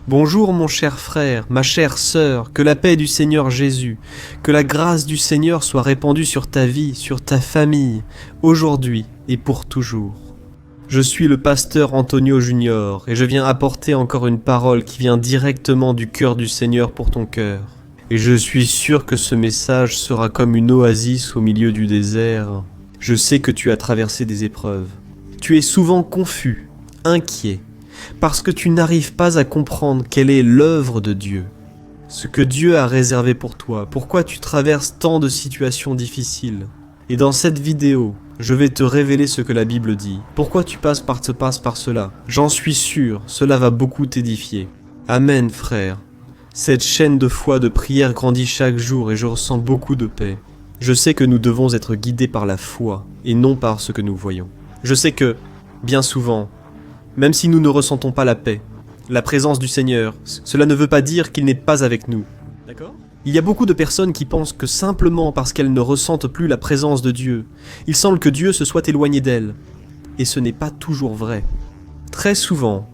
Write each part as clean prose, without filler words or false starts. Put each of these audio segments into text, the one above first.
Bonjour mon cher frère, ma chère sœur, que la paix du Seigneur Jésus, que la grâce du Seigneur soit répandue sur ta vie, sur ta famille, aujourd'hui et pour toujours. Je suis le pasteur Antonio Junior et je viens apporter encore une parole qui vient directement du cœur du Seigneur pour ton cœur. Et je suis sûr que ce message sera comme une oasis au milieu du désert. Je sais que tu as traversé des épreuves. Tu es souvent confus, inquiet, parce que tu n'arrives pas à comprendre quelle est l'œuvre de Dieu. Ce que Dieu a réservé pour toi, pourquoi tu traverses tant de situations difficiles. Et dans cette vidéo, je vais te révéler ce que la Bible dit. Pourquoi tu passes par cela. J'en suis sûr, cela va beaucoup t'édifier. Amen, frère. Cette chaîne de foi, de prière grandit chaque jour et je ressens beaucoup de paix. Je sais que nous devons être guidés par la foi et non par ce que nous voyons. Je sais que, bien souvent, même si nous ne ressentons pas la paix, la présence du Seigneur, cela ne veut pas dire qu'il n'est pas avec nous. D'accord ? Il y a beaucoup de personnes qui pensent que simplement parce qu'elles ne ressentent plus la présence de Dieu, il semble que Dieu se soit éloigné d'elles. Et ce n'est pas toujours vrai. Très souvent,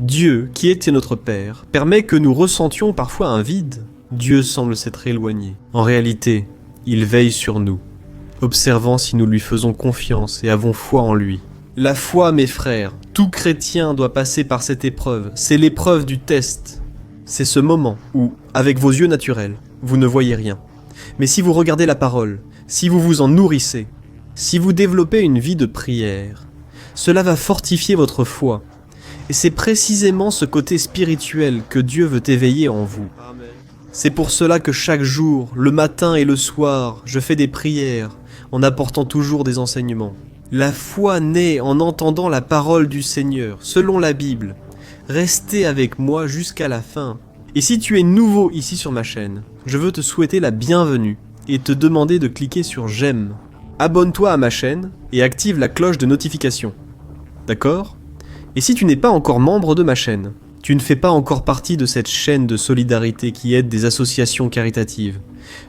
Dieu, qui était notre Père, permet que nous ressentions parfois un vide. Dieu semble s'être éloigné. En réalité, il veille sur nous, observant si nous lui faisons confiance et avons foi en lui. La foi, mes frères, tout chrétien doit passer par cette épreuve. C'est l'épreuve du test. C'est ce moment où, avec vos yeux naturels, vous ne voyez rien. Mais si vous regardez la parole, si vous vous en nourrissez, si vous développez une vie de prière, cela va fortifier votre foi. Et c'est précisément ce côté spirituel que Dieu veut éveiller en vous. C'est pour cela que chaque jour, le matin et le soir, je fais des prières en apportant toujours des enseignements. La foi naît en entendant la parole du Seigneur, selon la Bible. Restez avec moi jusqu'à la fin. Et si tu es nouveau ici sur ma chaîne, je veux te souhaiter la bienvenue et te demander de cliquer sur j'aime. Abonne-toi à ma chaîne et active la cloche de notification. D'accord ? Et si tu n'es pas encore membre de ma chaîne, tu ne fais pas encore partie de cette chaîne de solidarité qui aide des associations caritatives,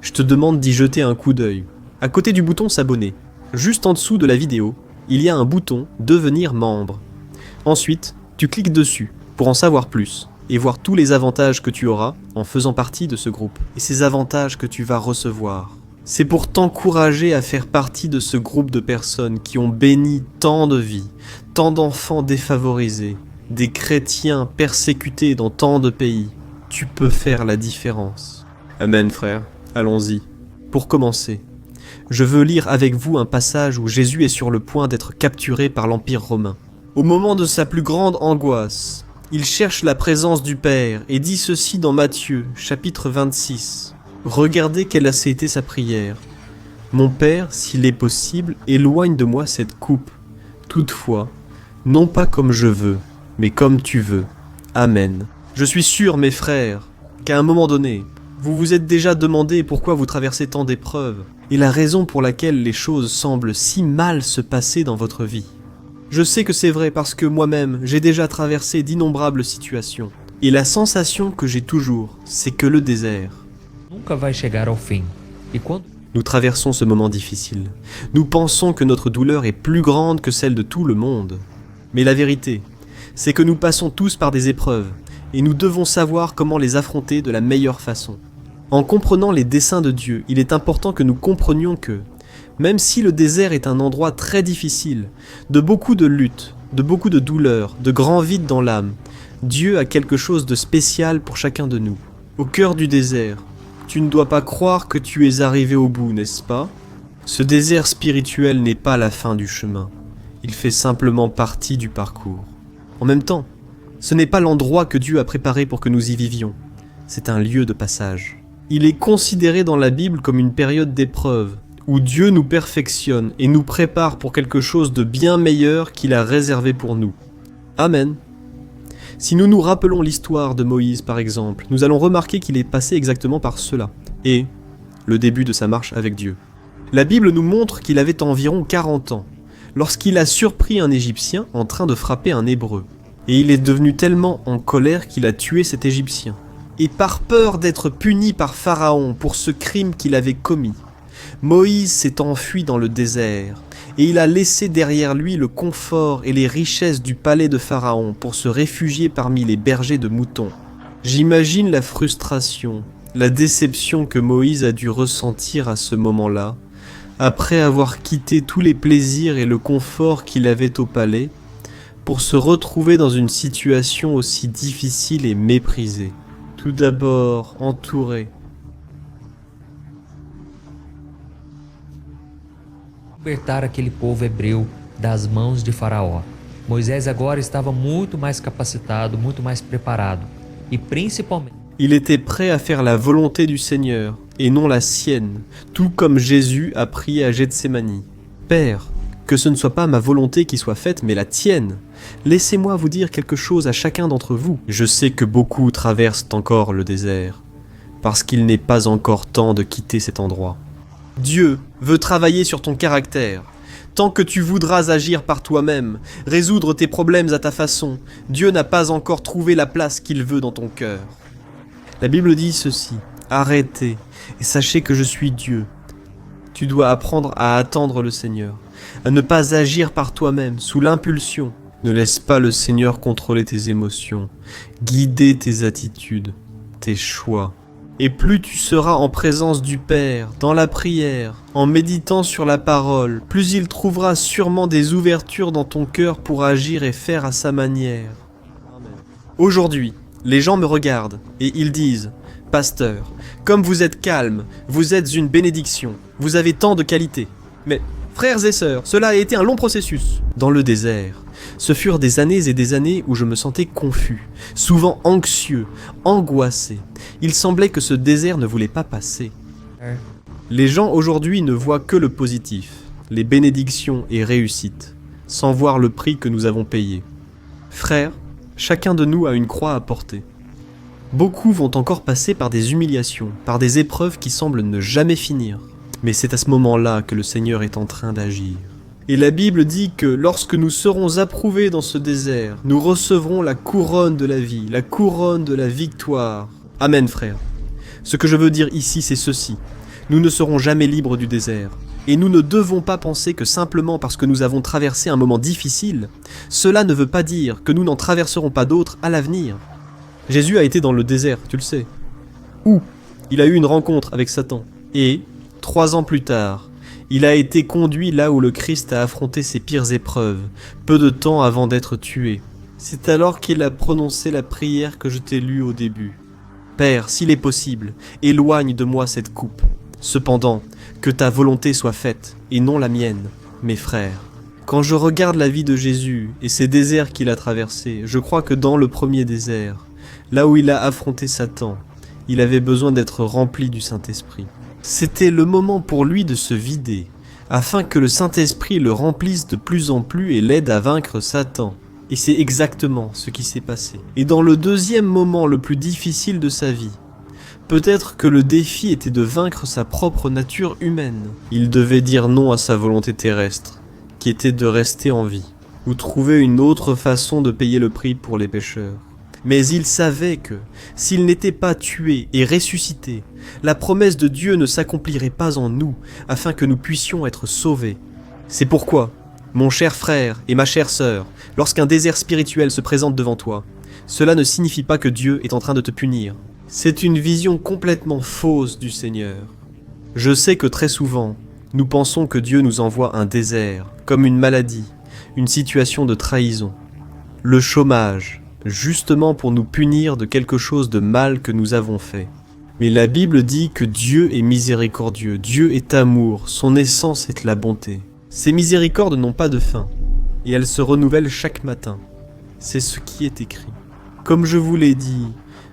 je te demande d'y jeter un coup d'œil. À côté du bouton s'abonner, juste en dessous de la vidéo, il y a un bouton devenir membre. Ensuite, tu cliques dessus pour en savoir plus et voir tous les avantages que tu auras en faisant partie de ce groupe et ces avantages que tu vas recevoir. C'est pour t'encourager à faire partie de ce groupe de personnes qui ont béni tant de vies, tant d'enfants défavorisés, des chrétiens persécutés dans tant de pays. Tu peux faire la différence. Amen, frère. Allons-y. Pour commencer, je veux lire avec vous un passage où Jésus est sur le point d'être capturé par l'Empire romain. Au moment de sa plus grande angoisse, il cherche la présence du Père et dit ceci dans Matthieu, chapitre 26. Regardez quelle a été sa prière. Mon Père, s'il est possible, éloigne de moi cette coupe. Toutefois, non pas comme je veux, mais comme tu veux. Amen. Je suis sûr, mes frères, qu'à un moment donné, vous vous êtes déjà demandé pourquoi vous traversez tant d'épreuves et la raison pour laquelle les choses semblent si mal se passer dans votre vie. Je sais que c'est vrai parce que moi-même, j'ai déjà traversé d'innombrables situations. Et la sensation que j'ai toujours, c'est que le désert. Nunca vai chegar ao fim. E quando Nous traversons ce moment difficile. Nous pensons que notre douleur est plus grande que celle de tout le monde. Mais la vérité, c'est que nous passons tous par des épreuves, et nous devons savoir comment les affronter de la meilleure façon. En comprenant les desseins de Dieu, il est important que nous comprenions que, même si le désert est un endroit très difficile, de beaucoup de luttes, de beaucoup de douleurs, de grands vides dans l'âme, Dieu a quelque chose de spécial pour chacun de nous. Au cœur du désert, tu ne dois pas croire que tu es arrivé au bout, n'est-ce pas ? Ce désert spirituel n'est pas la fin du chemin. Il fait simplement partie du parcours. En même temps, ce n'est pas l'endroit que Dieu a préparé pour que nous y vivions. C'est un lieu de passage. Il est considéré dans la Bible comme une période d'épreuve, où Dieu nous perfectionne et nous prépare pour quelque chose de bien meilleur qu'il a réservé pour nous. Amen. Si nous nous rappelons l'histoire de Moïse par exemple, nous allons remarquer qu'il est passé exactement par cela, et le début de sa marche avec Dieu. La Bible nous montre qu'il avait environ 40 ans, lorsqu'il a surpris un Égyptien en train de frapper un Hébreu. Et il est devenu tellement en colère qu'il a tué cet Égyptien. Et par peur d'être puni par Pharaon pour ce crime qu'il avait commis, Moïse s'est enfui dans le désert, et il a laissé derrière lui le confort et les richesses du palais de Pharaon pour se réfugier parmi les bergers de moutons. J'imagine la frustration, la déception que Moïse a dû ressentir à ce moment-là, après avoir quitté tous les plaisirs et le confort qu'il avait au palais, pour se retrouver dans une situation aussi difficile et méprisée. Tout d'abord entouré. Libertar aquele povo hebreu das mãos de Faraó. Moisés agora estava muito mais capacitado, muito mais preparado. E principalmente, Il était prêt à faire la volonté du Seigneur, et non la sienne, tout comme Jésus a prié à Gethsémani. Père, que ce ne soit pas ma volonté qui soit faite, mais la tienne. Laissez-moi vous dire quelque chose à chacun d'entre vous. Je sais que beaucoup traversent encore le désert, parce qu'il n'est pas encore temps de quitter cet endroit. Dieu veut travailler sur ton caractère. Tant que tu voudras agir par toi-même, résoudre tes problèmes à ta façon, Dieu n'a pas encore trouvé la place qu'il veut dans ton cœur. La Bible dit ceci: arrêtez et sachez que je suis Dieu. Tu dois apprendre à attendre le Seigneur, à ne pas agir par toi-même, sous l'impulsion. Ne laisse pas le Seigneur contrôler tes émotions, guider tes attitudes, tes choix. Et plus tu seras en présence du Père, dans la prière, en méditant sur la parole, plus il trouvera sûrement des ouvertures dans ton cœur pour agir et faire à sa manière. Aujourd'hui, les gens me regardent et ils disent: Pasteur, comme vous êtes calme, vous êtes une bénédiction, vous avez tant de qualités. Mais, frères et sœurs, cela a été un long processus. Dans le désert, ce furent des années et des années où je me sentais confus, souvent anxieux, angoissé. Il semblait que ce désert ne voulait pas passer. Les gens aujourd'hui ne voient que le positif, les bénédictions et réussites, sans voir le prix que nous avons payé. Frères, chacun de nous a une croix à porter. Beaucoup vont encore passer par des humiliations, par des épreuves qui semblent ne jamais finir. Mais c'est à ce moment-là que le Seigneur est en train d'agir. Et la Bible dit que lorsque nous serons approuvés dans ce désert, nous recevrons la couronne de la vie, la couronne de la victoire. Amen, frère. Ce que je veux dire ici, c'est ceci. Nous ne serons jamais libres du désert. Et nous ne devons pas penser que simplement parce que nous avons traversé un moment difficile, cela ne veut pas dire que nous n'en traverserons pas d'autres à l'avenir. Jésus a été dans le désert, tu le sais. Où il a eu une rencontre avec Satan. Et, 3 ans plus tard, il a été conduit là où le Christ a affronté ses pires épreuves, peu de temps avant d'être tué. C'est alors qu'il a prononcé la prière que je t'ai lue au début. Père, s'il est possible, éloigne de moi cette coupe. Cependant, que ta volonté soit faite, et non la mienne, mes frères. Quand je regarde la vie de Jésus et ces déserts qu'il a traversés, je crois que dans le premier désert, là où il a affronté Satan, il avait besoin d'être rempli du Saint-Esprit. C'était le moment pour lui de se vider, afin que le Saint-Esprit le remplisse de plus en plus et l'aide à vaincre Satan. Et c'est exactement ce qui s'est passé. Et dans le deuxième moment le plus difficile de sa vie, peut-être que le défi était de vaincre sa propre nature humaine. Il devait dire non à sa volonté terrestre, qui était de rester en vie, ou trouver une autre façon de payer le prix pour les pécheurs. Mais il savait que, s'il n'était pas tué et ressuscité, la promesse de Dieu ne s'accomplirait pas en nous, afin que nous puissions être sauvés. C'est pourquoi, mon cher frère et ma chère sœur, lorsqu'un désert spirituel se présente devant toi, cela ne signifie pas que Dieu est en train de te punir. C'est une vision complètement fausse du Seigneur. Je sais que très souvent, nous pensons que Dieu nous envoie un désert, comme une maladie, une situation de trahison, le chômage, justement pour nous punir de quelque chose de mal que nous avons fait. Mais la Bible dit que Dieu est miséricordieux, Dieu est amour, son essence est la bonté. Ces miséricordes n'ont pas de fin, et elles se renouvellent chaque matin. C'est ce qui est écrit. Comme je vous l'ai dit,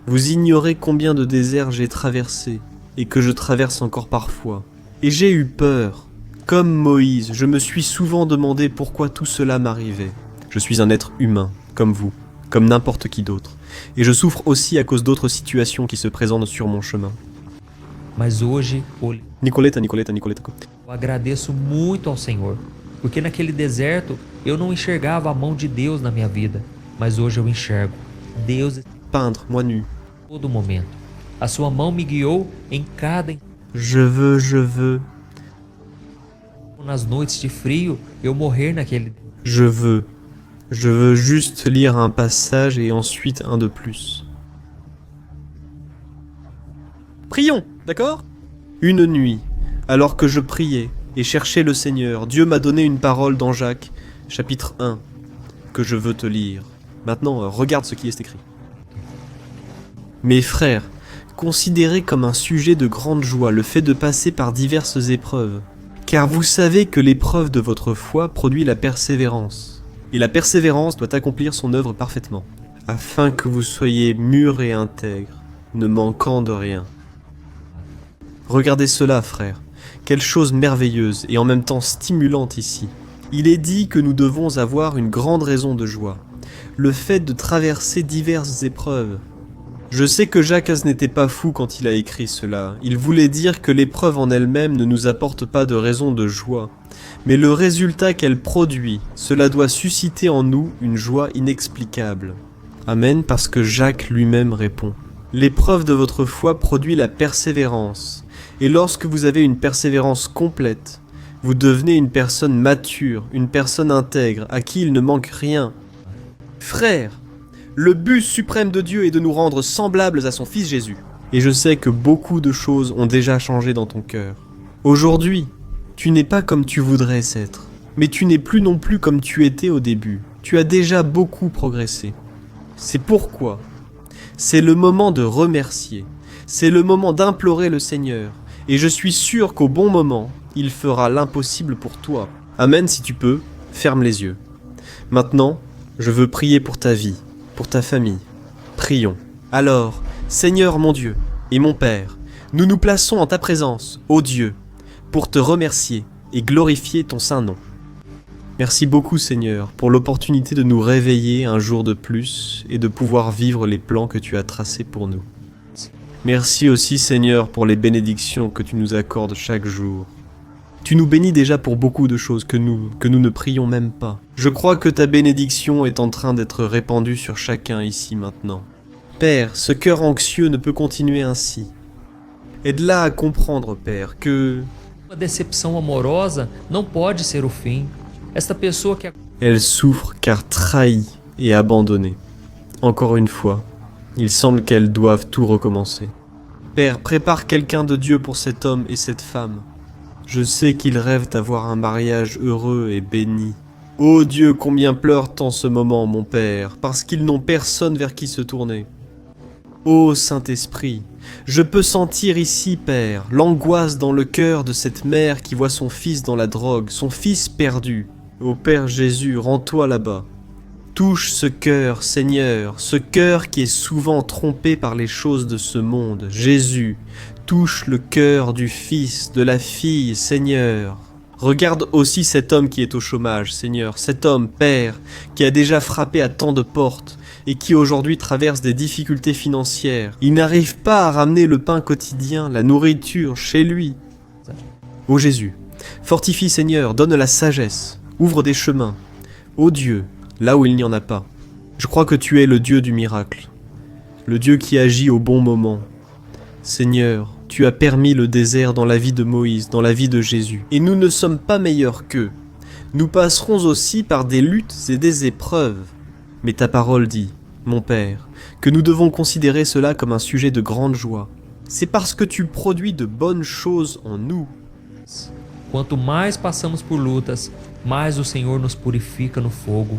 vous ignorez combien de déserts j'ai traversés, et que je traverse encore parfois. Et j'ai eu peur. Comme Moïse, je me suis souvent demandé pourquoi tout cela m'arrivait. Je suis un être humain, comme vous, comme n'importe qui d'autre. Et je souffre aussi à cause d'autres situations qui se présentent sur mon chemin. mas hoje Nicoleta. eu agradeço muito ao Senhor, porque naquele deserto eu não enxergava a mão de Deus na minha vida, mas hoje eu enxergo. Deus Peindre, moi nu. todo momento. A sua mão me guiou em cada Je veux. nas noites de frio, eu morrer naquele. Je veux juste lire un passage et ensuite un de plus. Prions, d'accord? Une nuit, alors que je priais et cherchais le Seigneur, Dieu m'a donné une parole dans Jacques, chapitre 1, que je veux te lire. Maintenant, regarde ce qui est écrit. Mes frères, considérez comme un sujet de grande joie le fait de passer par diverses épreuves, car vous savez que l'épreuve de votre foi produit la persévérance, et la persévérance doit accomplir son œuvre parfaitement, afin que vous soyez mûrs et intègres, ne manquant de rien. Regardez cela, frères, quelle chose merveilleuse et en même temps stimulante ici. Il est dit que nous devons avoir une grande raison de joie, le fait de traverser diverses épreuves. Je sais que Jacques n'était pas fou quand il a écrit cela. Il voulait dire que l'épreuve en elle-même ne nous apporte pas de raison de joie. Mais le résultat qu'elle produit, cela doit susciter en nous une joie inexplicable. Amen, parce que Jacques lui-même répond. L'épreuve de votre foi produit la persévérance. Et lorsque vous avez une persévérance complète, vous devenez une personne mature, une personne intègre, à qui il ne manque rien. Frères, le but suprême de Dieu est de nous rendre semblables à son Fils Jésus. Et je sais que beaucoup de choses ont déjà changé dans ton cœur. Aujourd'hui, tu n'es pas comme tu voudrais être, mais tu n'es plus non plus comme tu étais au début. Tu as déjà beaucoup progressé. C'est pourquoi c'est le moment de remercier, c'est le moment d'implorer le Seigneur, et je suis sûr qu'au bon moment, il fera l'impossible pour toi. Amen, si tu peux, ferme les yeux. Maintenant, je veux prier pour ta vie, pour ta famille. Prions. Alors, Seigneur mon Dieu et mon Père, nous nous plaçons en ta présence, ô Dieu, pour te remercier et glorifier ton saint nom. Merci beaucoup Seigneur pour l'opportunité de nous réveiller un jour de plus et de pouvoir vivre les plans que tu as tracés pour nous. Merci aussi Seigneur pour les bénédictions que tu nous accordes chaque jour. Tu nous bénis déjà pour beaucoup de choses que nous ne prions même pas. Je crois que ta bénédiction est en train d'être répandue sur chacun ici maintenant. Père, ce cœur anxieux ne peut continuer ainsi. Aide-la à comprendre, Père, que... Uma decepção amorosa não pode ser o fim. Esta pessoa que... Elle souffre car trahie et abandonnée. Encore une fois, il semble qu'elles doivent tout recommencer. Père, prépare quelqu'un de Dieu pour cet homme et cette femme. Je sais qu'ils rêvent d'avoir un mariage heureux et béni. Ô Dieu, combien pleurent en ce moment, mon Père, parce qu'ils n'ont personne vers qui se tourner. Ô Saint-Esprit, je peux sentir ici, Père, l'angoisse dans le cœur de cette mère qui voit son fils dans la drogue, son fils perdu. Ô Père Jésus, rends-toi là-bas. Touche ce cœur, Seigneur, ce cœur qui est souvent trompé par les choses de ce monde. Jésus, touche le cœur du fils, de la fille, Seigneur. Regarde aussi cet homme qui est au chômage, Seigneur, cet homme, Père, qui a déjà frappé à tant de portes et qui aujourd'hui traverse des difficultés financières. Il n'arrive pas à ramener le pain quotidien, la nourriture chez lui. Ô Jésus, fortifie, Seigneur, donne la sagesse, ouvre des chemins. Ô Dieu, là où il n'y en a pas. Je crois que tu es le Dieu du miracle, le Dieu qui agit au bon moment. Seigneur, tu as permis le désert dans la vie de Moïse, dans la vie de Jésus, et nous ne sommes pas meilleurs qu'eux. Nous passerons aussi par des luttes et des épreuves. Mais ta parole dit, mon Père, que nous devons considérer cela comme un sujet de grande joie. C'est parce que tu produis de bonnes choses en nous. Quanto mais passamos por lutas, mais o Senhor nos purifica no fogo,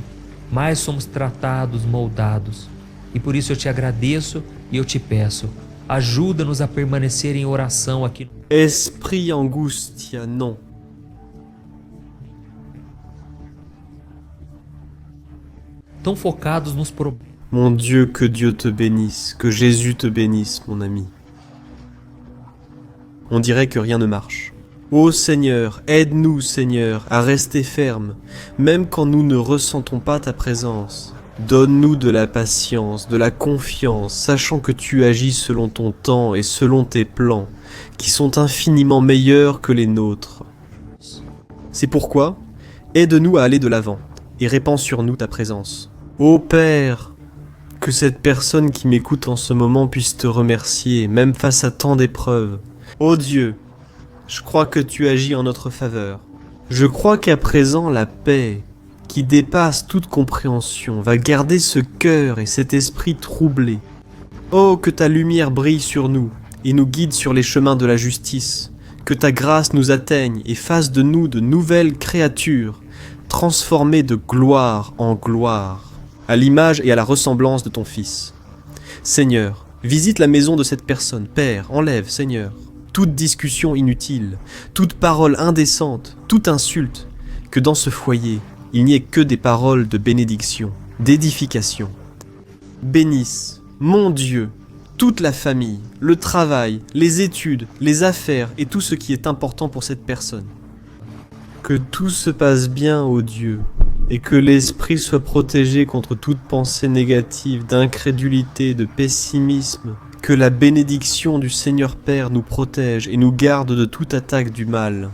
mais somos tratados, moldados. E por isso eu te agradeço e eu te peço, ajuda-nos a permanecer em oração aqui. Esprit angustia, non. Tão focados nos problemas. Mon Dieu, que Dieu te bénisse, que Jésus te bénisse, mon ami. On dirait que rien ne marche. Ô Seigneur, aide-nous, Seigneur, à rester fermes, même quand nous ne ressentons pas ta présence. Donne-nous de la patience, de la confiance, sachant que tu agis selon ton temps et selon tes plans, qui sont infiniment meilleurs que les nôtres. C'est pourquoi, aide-nous à aller de l'avant, et répands sur nous ta présence. Ô Père, que cette personne qui m'écoute en ce moment puisse te remercier, même face à tant d'épreuves. Ô Dieu, je crois que tu agis en notre faveur. Je crois qu'à présent la paix, qui dépasse toute compréhension, va garder ce cœur et cet esprit troublé. Oh, que ta lumière brille sur nous, et nous guide sur les chemins de la justice. Que ta grâce nous atteigne et fasse de nous de nouvelles créatures, transformées de gloire en gloire, à l'image et à la ressemblance de ton Fils. Seigneur, visite la maison de cette personne. Père, enlève, Seigneur, toute discussion inutile, toute parole indécente, toute insulte, que dans ce foyer, il n'y ait que des paroles de bénédiction, d'édification. Bénisse, mon Dieu, toute la famille, le travail, les études, les affaires et tout ce qui est important pour cette personne. Que tout se passe bien, ô Dieu, et que l'esprit soit protégé contre toute pensée négative, d'incrédulité, de pessimisme. Que la bénédiction du Seigneur Père nous protège et nous garde de toute attaque du mal.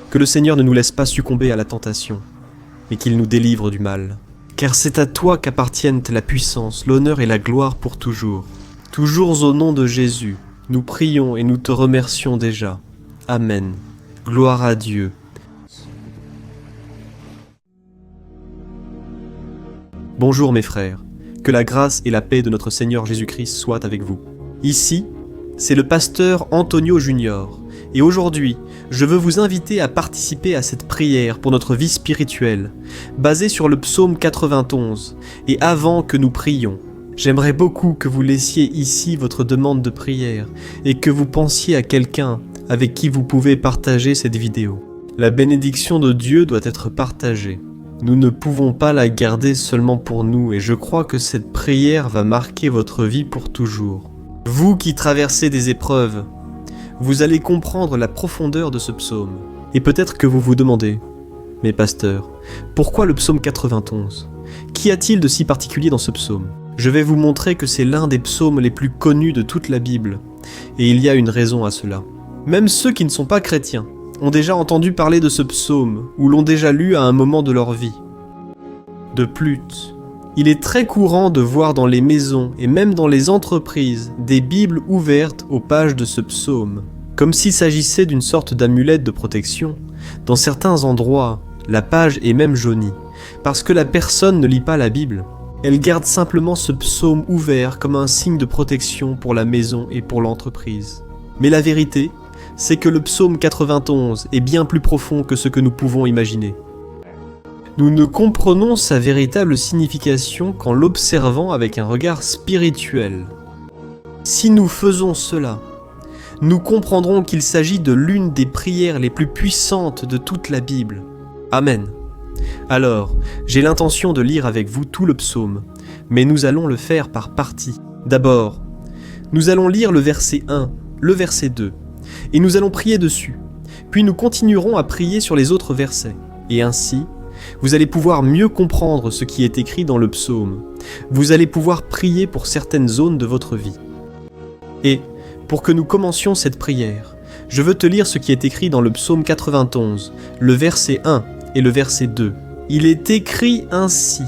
Que le Seigneur ne nous laisse pas succomber à la tentation, mais qu'il nous délivre du mal. Car c'est à toi qu'appartiennent la puissance, l'honneur et la gloire pour toujours. Toujours au nom de Jésus, nous prions et nous te remercions déjà. Amen. Gloire à Dieu. Bonjour mes frères, que la grâce et la paix de notre Seigneur Jésus-Christ soient avec vous. Ici, c'est le pasteur Antonio Junior, et aujourd'hui, je veux vous inviter à participer à cette prière pour notre vie spirituelle, basée sur le psaume 91, et avant que nous prions, j'aimerais beaucoup que vous laissiez ici votre demande de prière, et que vous pensiez à quelqu'un avec qui vous pouvez partager cette vidéo. La bénédiction de Dieu doit être partagée. Nous ne pouvons pas la garder seulement pour nous, et je crois que cette prière va marquer votre vie pour toujours. Vous qui traversez des épreuves, vous allez comprendre la profondeur de ce psaume. Et peut-être que vous vous demandez, mais pasteur, pourquoi le psaume 91 ? Qu'y a-t-il de si particulier dans ce psaume ? Je vais vous montrer que c'est l'un des psaumes les plus connus de toute la Bible, et il y a une raison à cela. Même ceux qui ne sont pas chrétiens ont déjà entendu parler de ce psaume, ou l'ont déjà lu à un moment de leur vie. De plus, il est très courant de voir dans les maisons et même dans les entreprises des Bibles ouvertes aux pages de ce psaume, comme s'il s'agissait d'une sorte d'amulette de protection. Dans certains endroits, la page est même jaunie, parce que la personne ne lit pas la Bible. Elle garde simplement ce psaume ouvert comme un signe de protection pour la maison et pour l'entreprise. Mais la vérité, c'est que le psaume 91 est bien plus profond que ce que nous pouvons imaginer. Nous ne comprenons sa véritable signification qu'en l'observant avec un regard spirituel. Si nous faisons cela, nous comprendrons qu'il s'agit de l'une des prières les plus puissantes de toute la Bible. Amen. Alors, j'ai l'intention de lire avec vous tout le psaume, mais nous allons le faire par parties. D'abord, nous allons lire le verset 1, le verset 2, et nous allons prier dessus. Puis nous continuerons à prier sur les autres versets, et ainsi, vous allez pouvoir mieux comprendre ce qui est écrit dans le psaume. Vous allez pouvoir prier pour certaines zones de votre vie. Et, pour que nous commencions cette prière, je veux te lire ce qui est écrit dans le psaume 91, le verset 1 et le verset 2. Il est écrit ainsi.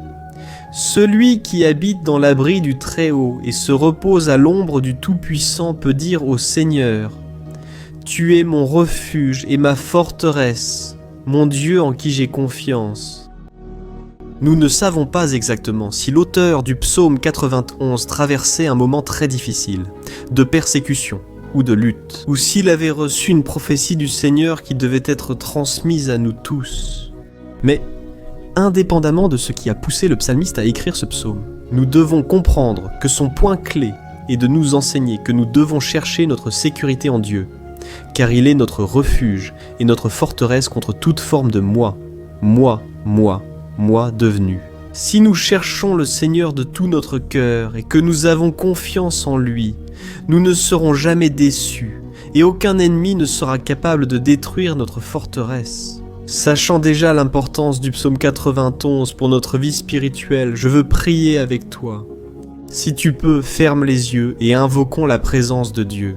« Celui qui habite dans l'abri du Très-Haut et se repose à l'ombre du Tout-Puissant peut dire au Seigneur, « Tu es mon refuge et ma forteresse, mon Dieu en qui j'ai confiance. » Nous ne savons pas exactement si l'auteur du psaume 91 traversait un moment très difficile, de persécution ou de lutte, ou s'il avait reçu une prophétie du Seigneur qui devait être transmise à nous tous. Mais, indépendamment de ce qui a poussé le psalmiste à écrire ce psaume, nous devons comprendre que son point clé est de nous enseigner que nous devons chercher notre sécurité en Dieu, car il est notre refuge et notre forteresse contre toute forme de moi devenu. Si nous cherchons le Seigneur de tout notre cœur et que nous avons confiance en lui, nous ne serons jamais déçus et aucun ennemi ne sera capable de détruire notre forteresse. Sachant déjà l'importance du psaume 91 pour notre vie spirituelle, je veux prier avec toi. Si tu peux, ferme les yeux et invoquons la présence de Dieu.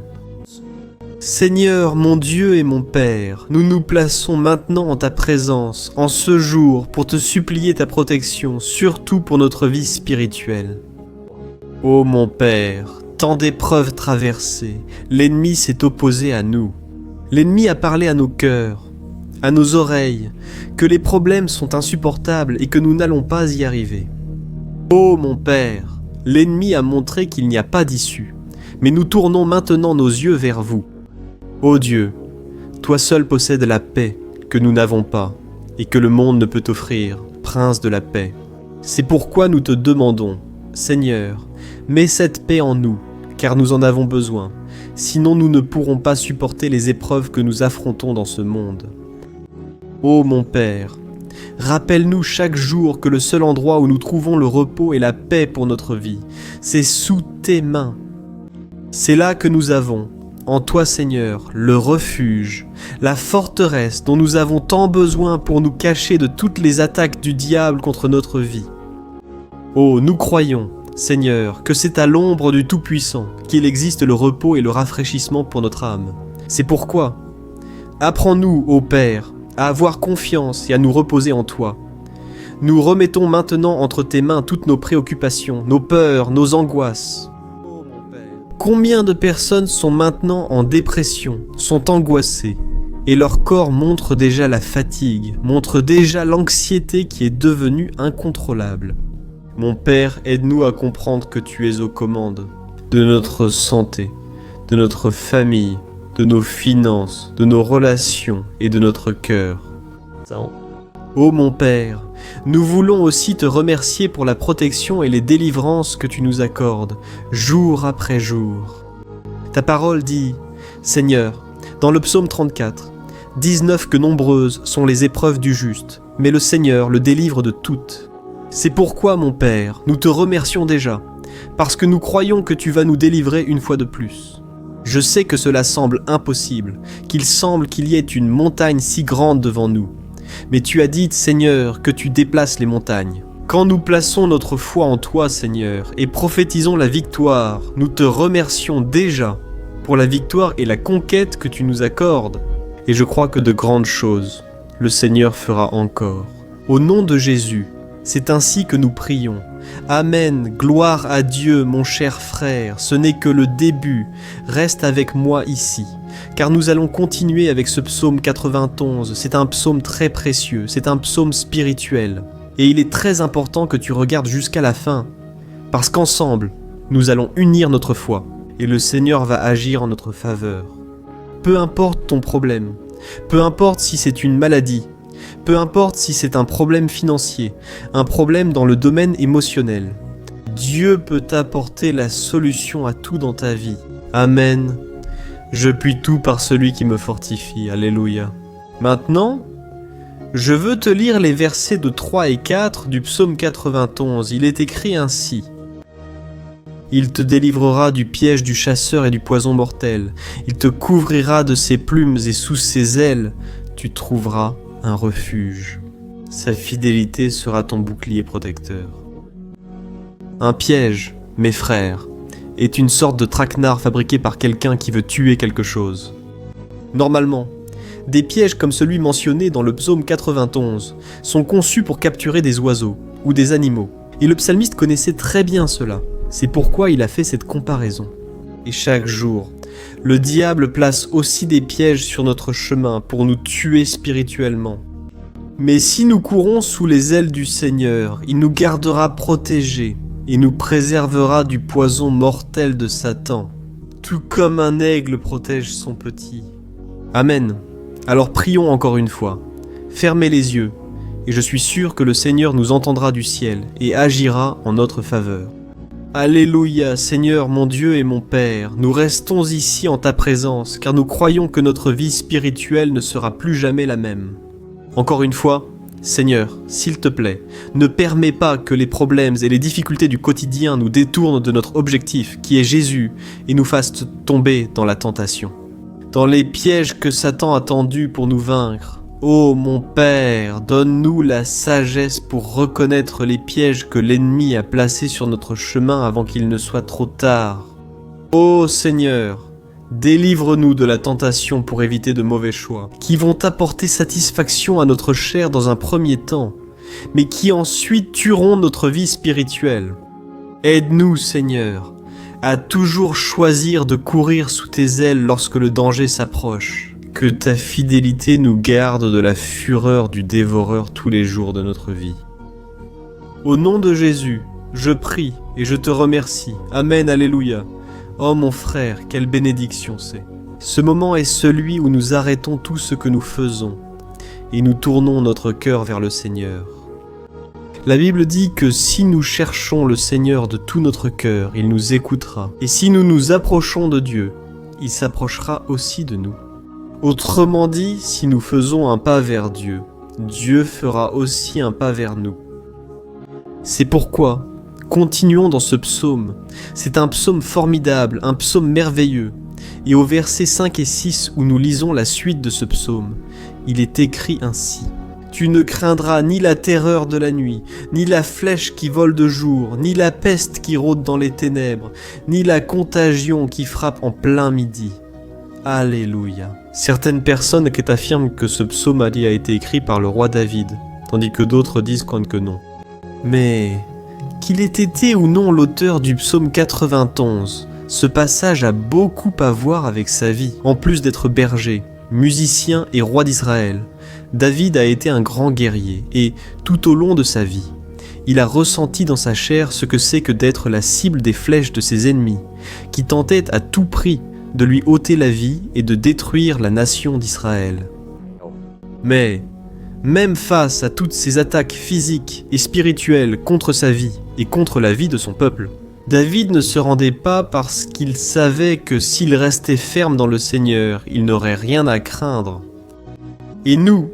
Seigneur, mon Dieu et mon Père, nous nous plaçons maintenant en ta présence, en ce jour, pour te supplier ta protection, surtout pour notre vie spirituelle. Ô mon Père, tant d'épreuves traversées, l'ennemi s'est opposé à nous. L'ennemi a parlé à nos cœurs, à nos oreilles, que les problèmes sont insupportables et que nous n'allons pas y arriver. Ô mon Père, l'ennemi a montré qu'il n'y a pas d'issue, mais nous tournons maintenant nos yeux vers vous. Ô Dieu, toi seul possèdes la paix que nous n'avons pas et que le monde ne peut offrir, Prince de la paix. C'est pourquoi nous te demandons, Seigneur, mets cette paix en nous, car nous en avons besoin, sinon nous ne pourrons pas supporter les épreuves que nous affrontons dans ce monde. Ô mon Père, rappelle-nous chaque jour que le seul endroit où nous trouvons le repos et la paix pour notre vie, c'est sous tes mains. C'est là que nous avons, en toi Seigneur, le refuge, la forteresse dont nous avons tant besoin pour nous cacher de toutes les attaques du diable contre notre vie. Oh, nous croyons, Seigneur, que c'est à l'ombre du Tout-Puissant qu'il existe le repos et le rafraîchissement pour notre âme. C'est pourquoi, apprends-nous, ô Père, à avoir confiance et à nous reposer en toi. Nous remettons maintenant entre tes mains toutes nos préoccupations, nos peurs, nos angoisses. Combien de personnes sont maintenant en dépression, sont angoissées, et leur corps montre déjà la fatigue, montre déjà l'anxiété qui est devenue incontrôlable. Mon Père, aide-nous à comprendre que tu es aux commandes de notre santé, de notre famille, de nos finances, de nos relations et de notre cœur. Ô mon Père, nous voulons aussi te remercier pour la protection et les délivrances que tu nous accordes, jour après jour. Ta parole dit, Seigneur, dans le psaume 34, « 19 que nombreuses sont les épreuves du juste, mais le Seigneur le délivre de toutes. » C'est pourquoi, mon Père, nous te remercions déjà, parce que nous croyons que tu vas nous délivrer une fois de plus. Je sais que cela semble impossible, qu'il semble qu'il y ait une montagne si grande devant nous. Mais tu as dit, Seigneur, que tu déplaces les montagnes. Quand nous plaçons notre foi en toi, Seigneur, et prophétisons la victoire, nous te remercions déjà pour la victoire et la conquête que tu nous accordes. Et je crois que de grandes choses, le Seigneur fera encore. Au nom de Jésus, c'est ainsi que nous prions. Amen, gloire à Dieu, mon cher frère, ce n'est que le début, reste avec moi ici. Car nous allons continuer avec ce psaume 91, c'est un psaume très précieux, c'est un psaume spirituel. Et il est très important que tu regardes jusqu'à la fin, parce qu'ensemble, nous allons unir notre foi, et le Seigneur va agir en notre faveur. Peu importe ton problème, peu importe si c'est une maladie, peu importe si c'est un problème financier, un problème dans le domaine émotionnel, Dieu peut t'apporter la solution à tout dans ta vie. Amen. Je puis tout par celui qui me fortifie. Alléluia. Maintenant, je veux te lire les versets de 3 et 4 du psaume 91. Il est écrit ainsi. Il te délivrera du piège du chasseur et du poison mortel. Il te couvrira de ses plumes et sous ses ailes, tu trouveras un refuge. Sa fidélité sera ton bouclier protecteur. Un piège, mes frères, est une sorte de traquenard fabriqué par quelqu'un qui veut tuer quelque chose. Normalement, des pièges comme celui mentionné dans le psaume 91 sont conçus pour capturer des oiseaux ou des animaux. Et le psalmiste connaissait très bien cela. C'est pourquoi il a fait cette comparaison. Et chaque jour, le diable place aussi des pièges sur notre chemin pour nous tuer spirituellement. Mais si nous courons sous les ailes du Seigneur, il nous gardera protégés et nous préservera du poison mortel de Satan, tout comme un aigle protège son petit. Amen. Alors prions encore une fois. Fermez les yeux, et je suis sûr que le Seigneur nous entendra du ciel et agira en notre faveur. Alléluia, Seigneur mon Dieu et mon Père, nous restons ici en ta présence, car nous croyons que notre vie spirituelle ne sera plus jamais la même. Encore une fois, Seigneur, s'il te plaît, ne permets pas que les problèmes et les difficultés du quotidien nous détournent de notre objectif, qui est Jésus, et nous fassent tomber dans la tentation. Dans les pièges que Satan a tendus pour nous vaincre, ô mon Père, donne-nous la sagesse pour reconnaître les pièges que l'ennemi a placés sur notre chemin avant qu'il ne soit trop tard. Ô Seigneur, délivre-nous de la tentation pour éviter de mauvais choix, qui vont apporter satisfaction à notre chair dans un premier temps, mais qui ensuite tueront notre vie spirituelle. Aide-nous, Seigneur, à toujours choisir de courir sous tes ailes lorsque le danger s'approche. Que ta fidélité nous garde de la fureur du dévoreur tous les jours de notre vie. Au nom de Jésus, je prie et je te remercie. Amen, alléluia. Oh mon frère, quelle bénédiction c'est. Ce moment est celui où nous arrêtons tout ce que nous faisons et nous tournons notre cœur vers le Seigneur. La Bible dit que si nous cherchons le Seigneur de tout notre cœur, il nous écoutera. Et si nous nous approchons de Dieu, il s'approchera aussi de nous. Autrement dit, si nous faisons un pas vers Dieu, Dieu fera aussi un pas vers nous. C'est pourquoi, continuons dans ce psaume. C'est un psaume formidable, un psaume merveilleux. Et au verset 5 et 6 où nous lisons la suite de ce psaume, il est écrit ainsi. Tu ne craindras ni la terreur de la nuit, ni la flèche qui vole de jour, ni la peste qui rôde dans les ténèbres, ni la contagion qui frappe en plein midi. Alléluia. Certaines personnes affirment que ce psaume a été écrit par le roi David, tandis que d'autres disent que non. Mais qu'il ait été ou non l'auteur du psaume 91, ce passage a beaucoup à voir avec sa vie. En plus d'être berger, musicien et roi d'Israël, David a été un grand guerrier et, tout au long de sa vie, il a ressenti dans sa chair ce que c'est que d'être la cible des flèches de ses ennemis, qui tentaient à tout prix de lui ôter la vie et de détruire la nation d'Israël. Mais, même face à toutes ces attaques physiques et spirituelles contre sa vie et contre la vie de son peuple, David ne se rendait pas parce qu'il savait que s'il restait ferme dans le Seigneur, il n'aurait rien à craindre. Et nous,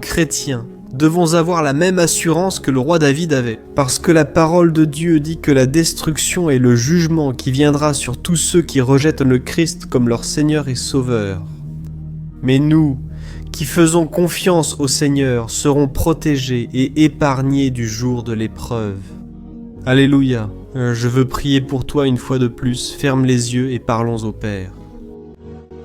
chrétiens, devons avoir la même assurance que le roi David avait, parce que la parole de Dieu dit que la destruction et le jugement qui viendra sur tous ceux qui rejettent le Christ comme leur Seigneur et Sauveur. Mais nous, qui faisons confiance au Seigneur, serons protégés et épargnés du jour de l'épreuve. Alléluia. Je veux prier pour toi une fois de plus, ferme les yeux et parlons au Père.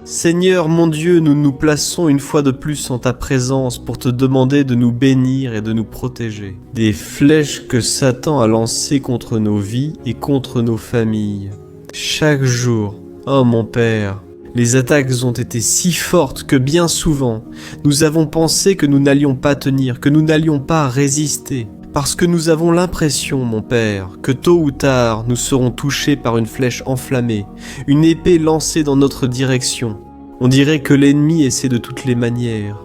Seigneur mon Dieu, nous nous plaçons une fois de plus en ta présence pour te demander de nous bénir et de nous protéger des flèches que Satan a lancées contre nos vies et contre nos familles. Chaque jour, oh mon Père, les attaques ont été si fortes que bien souvent, nous avons pensé que nous n'allions pas tenir, que nous n'allions pas résister. Parce que nous avons l'impression, mon Père, que tôt ou tard, nous serons touchés par une flèche enflammée, une épée lancée dans notre direction. On dirait que l'ennemi essaie de toutes les manières.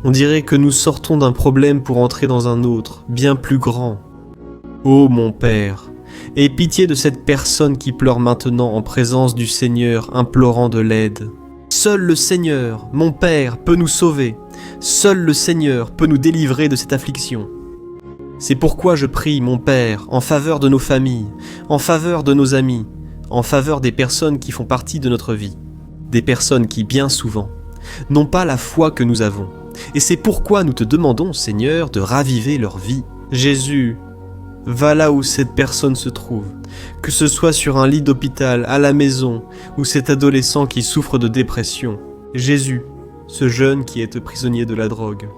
On dirait que nous sortons d'un problème pour entrer dans un autre, bien plus grand. Ô mon Père, aie pitié de cette personne qui pleure maintenant en présence du Seigneur, implorant de l'aide. Seul le Seigneur, mon Père, peut nous sauver. Seul le Seigneur peut nous délivrer de cette affliction. C'est pourquoi je prie, mon Père, en faveur de nos familles, en faveur de nos amis, en faveur des personnes qui font partie de notre vie, des personnes qui, bien souvent, n'ont pas la foi que nous avons. Et c'est pourquoi nous te demandons, Seigneur, de raviver leur vie. Jésus, va là où cette personne se trouve, que ce soit sur un lit d'hôpital, à la maison, ou cet adolescent qui souffre de dépression. Jésus, ce jeune qui est prisonnier de la drogue.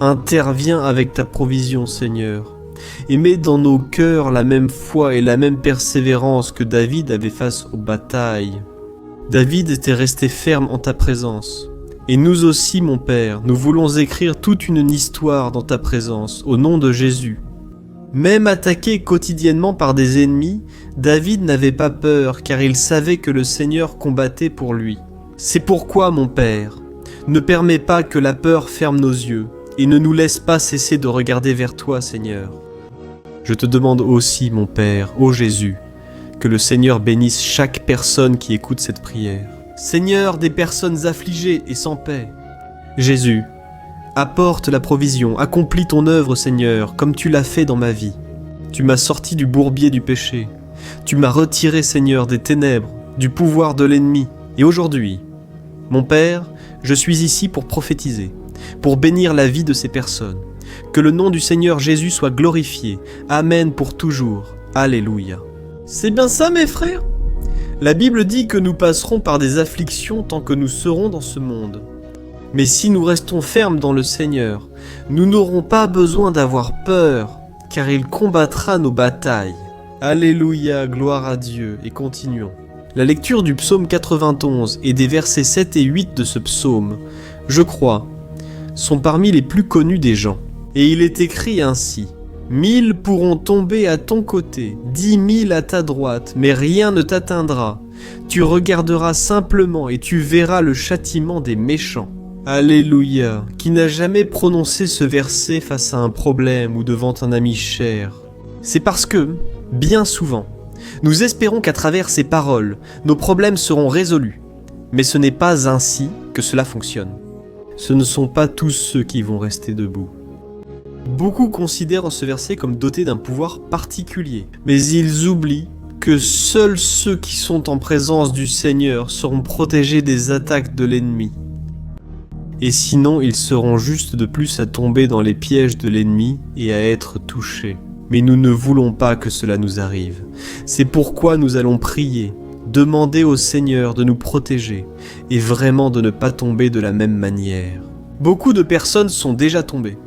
Interviens avec ta provision, Seigneur, et mets dans nos cœurs la même foi et la même persévérance que David avait face aux batailles. David était resté ferme en ta présence. Et nous aussi, mon Père, nous voulons écrire toute une histoire dans ta présence, au nom de Jésus. Même attaqué quotidiennement par des ennemis, David n'avait pas peur, car il savait que le Seigneur combattait pour lui. C'est pourquoi, mon Père, ne permets pas que la peur ferme nos yeux, et ne nous laisse pas cesser de regarder vers toi, Seigneur. Je te demande aussi, mon Père, ô Jésus, que le Seigneur bénisse chaque personne qui écoute cette prière. Seigneur des personnes affligées et sans paix. Jésus, apporte la provision, accomplis ton œuvre, Seigneur, comme tu l'as fait dans ma vie. Tu m'as sorti du bourbier du péché. Tu m'as retiré, Seigneur, des ténèbres, du pouvoir de l'ennemi. Et aujourd'hui, mon Père, je suis ici pour prophétiser, pour bénir la vie de ces personnes. Que le nom du Seigneur Jésus soit glorifié. Amen pour toujours. Alléluia. C'est bien ça, mes frères? La Bible dit que nous passerons par des afflictions tant que nous serons dans ce monde. Mais si nous restons fermes dans le Seigneur, nous n'aurons pas besoin d'avoir peur, car il combattra nos batailles. Alléluia, gloire à Dieu, et continuons. La lecture du psaume 91 et des versets 7 et 8 de ce psaume, je crois, sont parmi les plus connus des gens. Et il est écrit ainsi: 1000 pourront tomber à ton côté, 10 000 à ta droite, mais rien ne t'atteindra. Tu regarderas simplement et tu verras le châtiment des méchants. Alléluia. Qui n'a jamais prononcé ce verset face à un problème ou devant un ami cher? C'est parce que, bien souvent, nous espérons qu'à travers ces paroles, nos problèmes seront résolus. Mais ce n'est pas ainsi que cela fonctionne. Ce ne sont pas tous ceux qui vont rester debout. Beaucoup considèrent ce verset comme doté d'un pouvoir particulier, mais ils oublient que seuls ceux qui sont en présence du Seigneur seront protégés des attaques de l'ennemi. Et sinon, ils seront juste de plus à tomber dans les pièges de l'ennemi et à être touchés. Mais nous ne voulons pas que cela nous arrive. C'est pourquoi nous allons prier, demander au Seigneur de nous protéger et vraiment de ne pas tomber de la même manière. Beaucoup de personnes sont déjà tombées.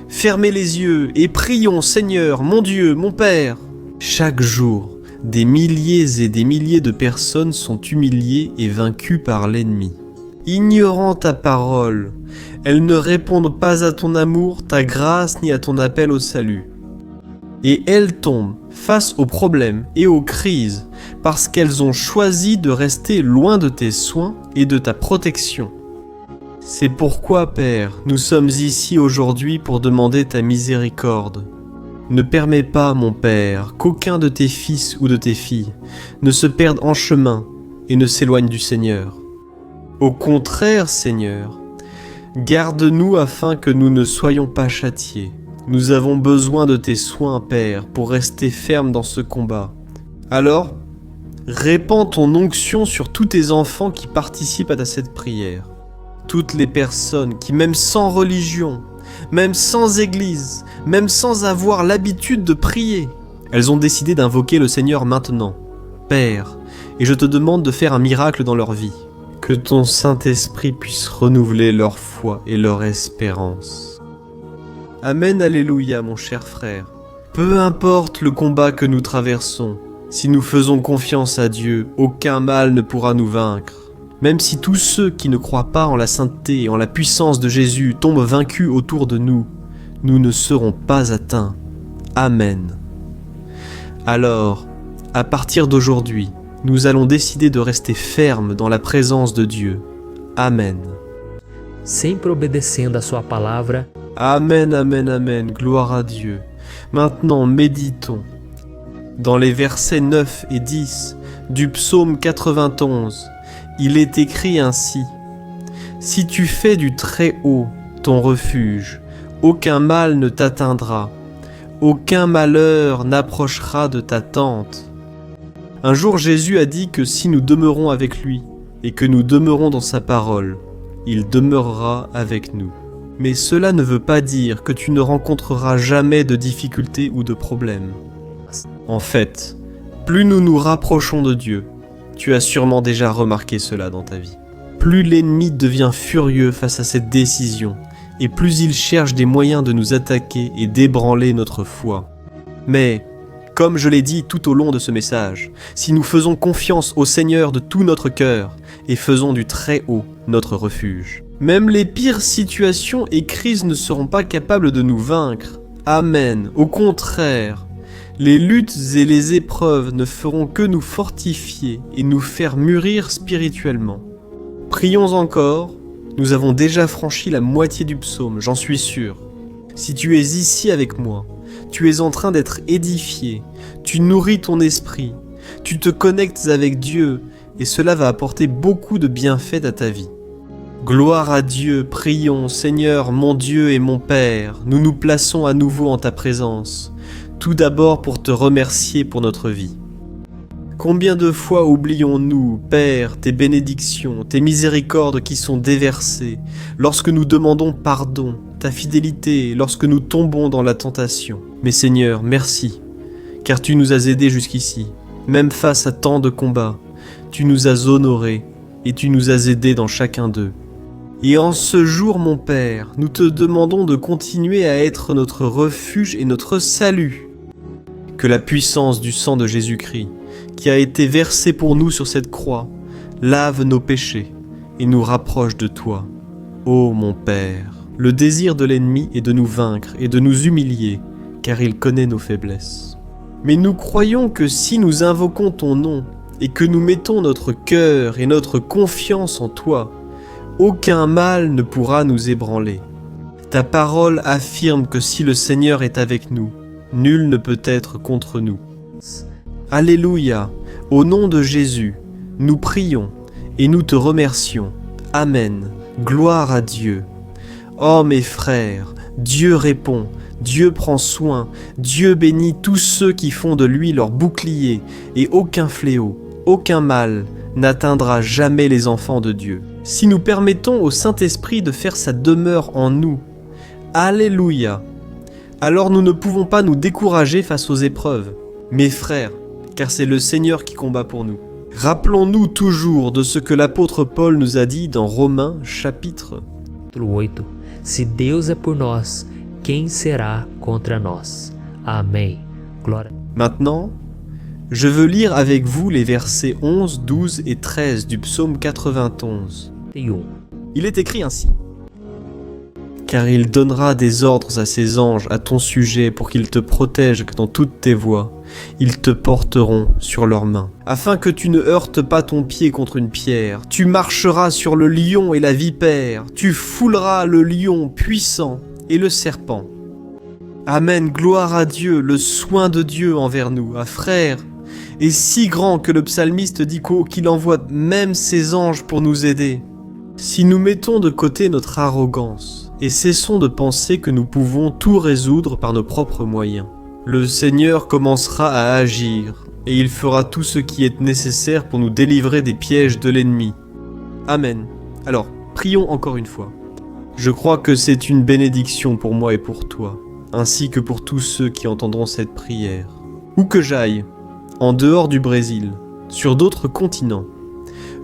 Fermez les yeux et prions, Seigneur, mon Dieu, mon Père. Chaque jour, des milliers et des milliers de personnes sont humiliées et vaincues par l'ennemi. Ignorant ta parole, elles ne répondent pas à ton amour, ta grâce ni à ton appel au salut. Et elles tombent face aux problèmes et aux crises parce qu'elles ont choisi de rester loin de tes soins et de ta protection. C'est pourquoi, Père, nous sommes ici aujourd'hui pour demander ta miséricorde. Ne permets pas, mon Père, qu'aucun de tes fils ou de tes filles ne se perde en chemin et ne s'éloigne du Seigneur. Au contraire, Seigneur, garde-nous afin que nous ne soyons pas châtiés. Nous avons besoin de tes soins, Père, pour rester fermes dans ce combat. Alors, répands ton onction sur tous tes enfants qui participent à cette prière. Toutes les personnes qui, même sans religion, même sans église, même sans avoir l'habitude de prier, elles ont décidé d'invoquer le Seigneur maintenant. Père, et je te demande de faire un miracle dans leur vie. Que ton Saint-Esprit puisse renouveler leur foi et leur espérance. Amen, alléluia, mon cher frère. Peu importe le combat que nous traversons, si nous faisons confiance à Dieu, aucun mal ne pourra nous vaincre. Même si tous ceux qui ne croient pas en la sainteté et en la puissance de Jésus tombent vaincus autour de nous, nous ne serons pas atteints. Amen. Alors, à partir d'aujourd'hui, nous allons décider de rester fermes dans la présence de Dieu. Amen. Sempre obedecendo a sua palavra. Amen, amen, amen, gloire à Dieu. Maintenant, méditons. Dans les versets 9 et 10 du psaume 91, il est écrit ainsi: « Si tu fais du Très-Haut ton refuge, aucun mal ne t'atteindra, aucun malheur n'approchera de ta tente. » Un jour, Jésus a dit que si nous demeurons avec lui et que nous demeurons dans sa parole, il demeurera avec nous. Mais cela ne veut pas dire que tu ne rencontreras jamais de difficultés ou de problèmes. En fait, plus nous nous rapprochons de Dieu, tu as sûrement déjà remarqué cela dans ta vie, plus l'ennemi devient furieux face à cette décision, et plus il cherche des moyens de nous attaquer et d'ébranler notre foi. Mais, comme je l'ai dit tout au long de ce message, si nous faisons confiance au Seigneur de tout notre cœur et faisons du Très-Haut notre refuge, même les pires situations et crises ne seront pas capables de nous vaincre. Amen. Au contraire, les luttes et les épreuves ne feront que nous fortifier et nous faire mûrir spirituellement. Prions encore. Nous avons déjà franchi la moitié du psaume, j'en suis sûr. Si tu es ici avec moi, tu es en train d'être édifié, tu nourris ton esprit, tu te connectes avec Dieu et cela va apporter beaucoup de bienfaits à ta vie. Gloire à Dieu, prions, Seigneur, mon Dieu et mon Père, nous nous plaçons à nouveau en ta présence, tout d'abord pour te remercier pour notre vie. Combien de fois oublions-nous, Père, tes bénédictions, tes miséricordes qui sont déversées, lorsque nous demandons pardon, ta fidélité, lorsque nous tombons dans la tentation. Mais Seigneur, merci, car tu nous as aidés jusqu'ici, même face à tant de combats, tu nous as honorés et tu nous as aidés dans chacun d'eux. Et en ce jour, mon Père, nous te demandons de continuer à être notre refuge et notre salut. Que la puissance du sang de Jésus-Christ, qui a été versé pour nous sur cette croix, lave nos péchés et nous rapproche de toi. Ô mon Père, le désir de l'ennemi est de nous vaincre et de nous humilier, car il connaît nos faiblesses. Mais nous croyons que si nous invoquons ton nom et que nous mettons notre cœur et notre confiance en toi, aucun mal ne pourra nous ébranler. Ta parole affirme que si le Seigneur est avec nous, nul ne peut être contre nous. Alléluia, au nom de Jésus, nous prions et nous te remercions. Amen, gloire à Dieu. Oh mes frères, Dieu répond, Dieu prend soin, Dieu bénit tous ceux qui font de lui leur bouclier, et aucun fléau, aucun mal n'atteindra jamais les enfants de Dieu. Si nous permettons au Saint-Esprit de faire sa demeure en nous, Alléluia, alors nous ne pouvons pas nous décourager face aux épreuves. Mes frères, car c'est le Seigneur qui combat pour nous. Rappelons-nous toujours de ce que l'apôtre Paul nous a dit dans Romains chapitre 8. Se Deus é por nós, quem será contra nós? Amém. Glória. Maintenant, je veux lire avec vous les versets 11, 12 et 13 du psaume 91. Il est écrit ainsi. Car il donnera des ordres à ses anges à ton sujet pour qu'ils te protègent dans toutes tes voies. Ils te porteront sur leurs mains. Afin que tu ne heurtes pas ton pied contre une pierre, tu marcheras sur le lion et la vipère, tu fouleras le lion puissant et le serpent. Amen, gloire à Dieu, le soin de Dieu envers nous, frères, est si grand que le psalmiste dit qu'il envoie même ses anges pour nous aider. Si nous mettons de côté notre arrogance, et cessons de penser que nous pouvons tout résoudre par nos propres moyens, le Seigneur commencera à agir, et il fera tout ce qui est nécessaire pour nous délivrer des pièges de l'ennemi. Amen. Alors, prions encore une fois. Je crois que c'est une bénédiction pour moi et pour toi, ainsi que pour tous ceux qui entendront cette prière. Où que j'aille, en dehors du Brésil, sur d'autres continents,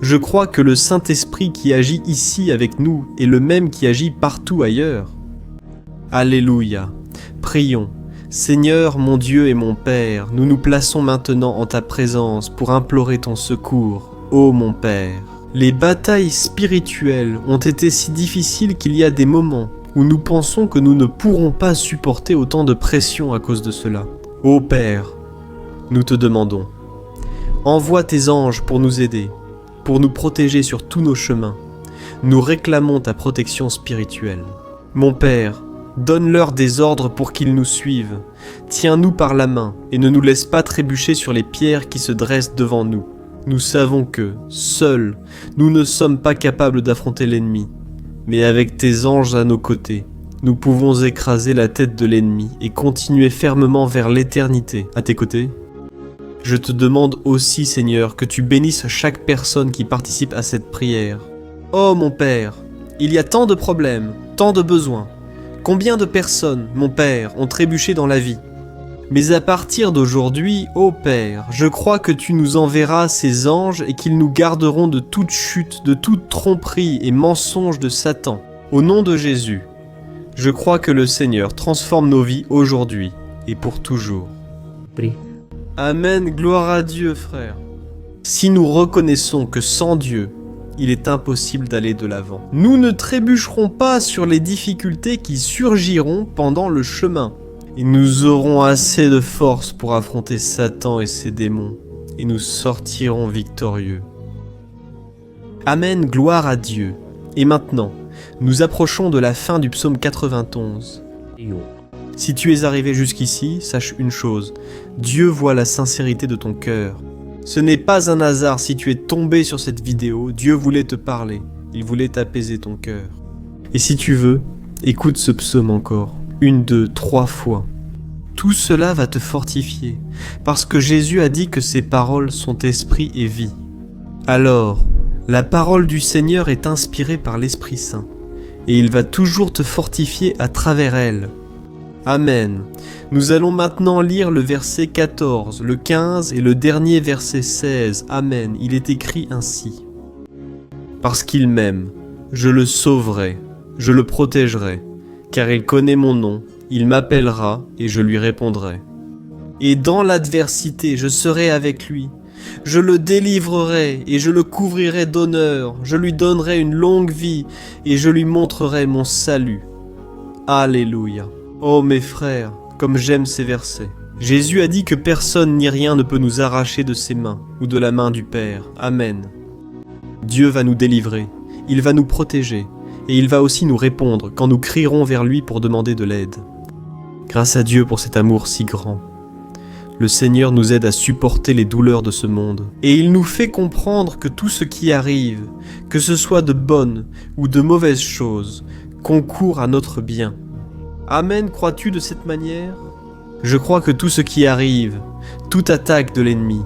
je crois que le Saint-Esprit qui agit ici avec nous est le même qui agit partout ailleurs. Alléluia. Prions. Seigneur, mon Dieu et mon Père, nous nous plaçons maintenant en ta présence pour implorer ton secours, ô mon Père. Les batailles spirituelles ont été si difficiles qu'il y a des moments où nous pensons que nous ne pourrons pas supporter autant de pression à cause de cela. Ô Père, nous te demandons, envoie tes anges pour nous aider, pour nous protéger sur tous nos chemins. Nous réclamons ta protection spirituelle. Mon Père, donne-leur des ordres pour qu'ils nous suivent. Tiens-nous par la main et ne nous laisse pas trébucher sur les pierres qui se dressent devant nous. Nous savons que, seuls, nous ne sommes pas capables d'affronter l'ennemi. Mais avec tes anges à nos côtés, nous pouvons écraser la tête de l'ennemi et continuer fermement vers l'éternité. À tes côtés, je te demande aussi, Seigneur, que tu bénisses chaque personne qui participe à cette prière. Oh mon Père, il y a tant de problèmes, tant de besoins. Combien de personnes, mon Père, ont trébuché dans la vie? Mais à partir d'aujourd'hui, ô Père, je crois que tu nous enverras ces anges et qu'ils nous garderont de toute chute, de toute tromperie et mensonge de Satan. Au nom de Jésus, je crois que le Seigneur transforme nos vies aujourd'hui et pour toujours. Amen, gloire à Dieu, frère. Si nous reconnaissons que sans Dieu, il est impossible d'aller de l'avant, nous ne trébucherons pas sur les difficultés qui surgiront pendant le chemin. Et nous aurons assez de force pour affronter Satan et ses démons, et nous sortirons victorieux. Amen, gloire à Dieu. Et maintenant, nous approchons de la fin du psaume 91. Si tu es arrivé jusqu'ici, sache une chose, Dieu voit la sincérité de ton cœur. Ce n'est pas un hasard si tu es tombé sur cette vidéo, Dieu voulait te parler, il voulait apaiser ton cœur. Et si tu veux, écoute ce psaume encore, 1, 2, 3 fois. Tout cela va te fortifier, parce que Jésus a dit que ses paroles sont esprit et vie. Alors, la parole du Seigneur est inspirée par l'Esprit Saint, et il va toujours te fortifier à travers elle. Amen. Nous allons maintenant lire le verset 14, le 15 et le dernier verset 16. Amen. Il est écrit ainsi. Parce qu'il m'aime, je le sauverai, je le protégerai, car il connaît mon nom, il m'appellera et je lui répondrai. Et dans l'adversité, je serai avec lui. Je le délivrerai et je le couvrirai d'honneur. Je lui donnerai une longue vie et je lui montrerai mon salut. Alléluia. Oh mes frères, comme j'aime ces versets. Jésus a dit que personne ni rien ne peut nous arracher de ses mains ou de la main du Père. Amen. Dieu va nous délivrer, il va nous protéger, et il va aussi nous répondre quand nous crierons vers lui pour demander de l'aide. Grâce à Dieu pour cet amour si grand. Le Seigneur nous aide à supporter les douleurs de ce monde, et il nous fait comprendre que tout ce qui arrive, que ce soit de bonnes ou de mauvaises choses, concourt à notre bien. Amen, crois-tu de cette manière ? Je crois que tout ce qui arrive, toute attaque de l'ennemi,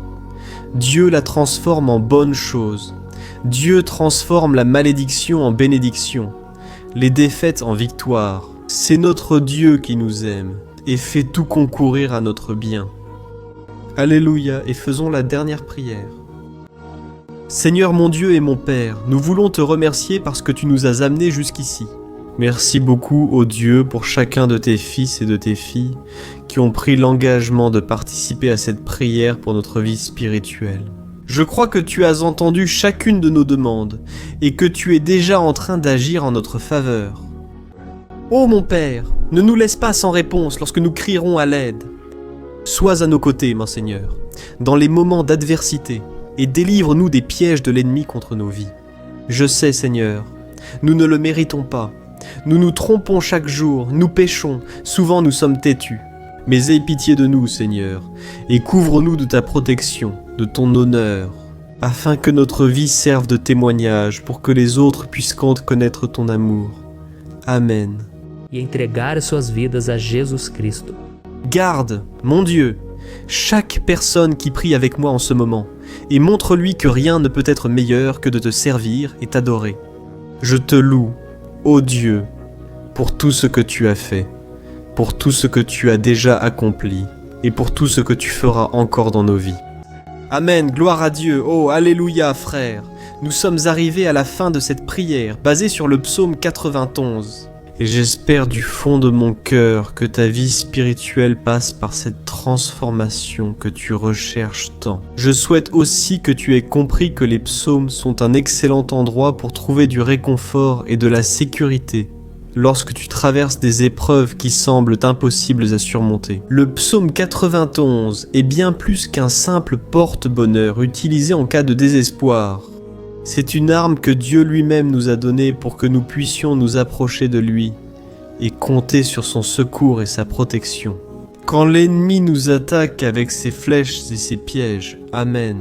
Dieu la transforme en bonne chose. Dieu transforme la malédiction en bénédiction, les défaites en victoire. C'est notre Dieu qui nous aime et fait tout concourir à notre bien. Alléluia, et faisons la dernière prière. Seigneur mon Dieu et mon Père, nous voulons te remercier parce que tu nous as amenés jusqu'ici. Merci beaucoup, ô Dieu, pour chacun de tes fils et de tes filles qui ont pris l'engagement de participer à cette prière pour notre vie spirituelle. Je crois que tu as entendu chacune de nos demandes et que tu es déjà en train d'agir en notre faveur. Ô mon Père, ne nous laisse pas sans réponse lorsque nous crierons à l'aide. Sois à nos côtés, mon Seigneur, dans les moments d'adversité et délivre-nous des pièges de l'ennemi contre nos vies. Je sais, Seigneur, nous ne le méritons pas. Nous nous trompons chaque jour, nous péchons, souvent nous sommes têtus. Mais aie pitié de nous, Seigneur, et couvre-nous de ta protection, de ton honneur, afin que notre vie serve de témoignage pour que les autres puissent connaître ton amour. Amen. E entregar suas vidas a Jesus Cristo. Garde, mon Dieu, chaque personne qui prie avec moi en ce moment, et montre-lui que rien ne peut être meilleur que de te servir et t'adorer. Je te loue, ô Dieu, pour tout ce que tu as fait, pour tout ce que tu as déjà accompli, et pour tout ce que tu feras encore dans nos vies. Amen, gloire à Dieu, oh, alléluia, frères. Nous sommes arrivés à la fin de cette prière, basée sur le psaume 91. Et j'espère du fond de mon cœur que ta vie spirituelle passe par cette transformation que tu recherches tant. Je souhaite aussi que tu aies compris que les psaumes sont un excellent endroit pour trouver du réconfort et de la sécurité lorsque tu traverses des épreuves qui semblent impossibles à surmonter. Le psaume 91 est bien plus qu'un simple porte-bonheur utilisé en cas de désespoir. C'est une arme que Dieu lui-même nous a donnée pour que nous puissions nous approcher de lui et compter sur son secours et sa protection. Quand l'ennemi nous attaque avec ses flèches et ses pièges, Amen.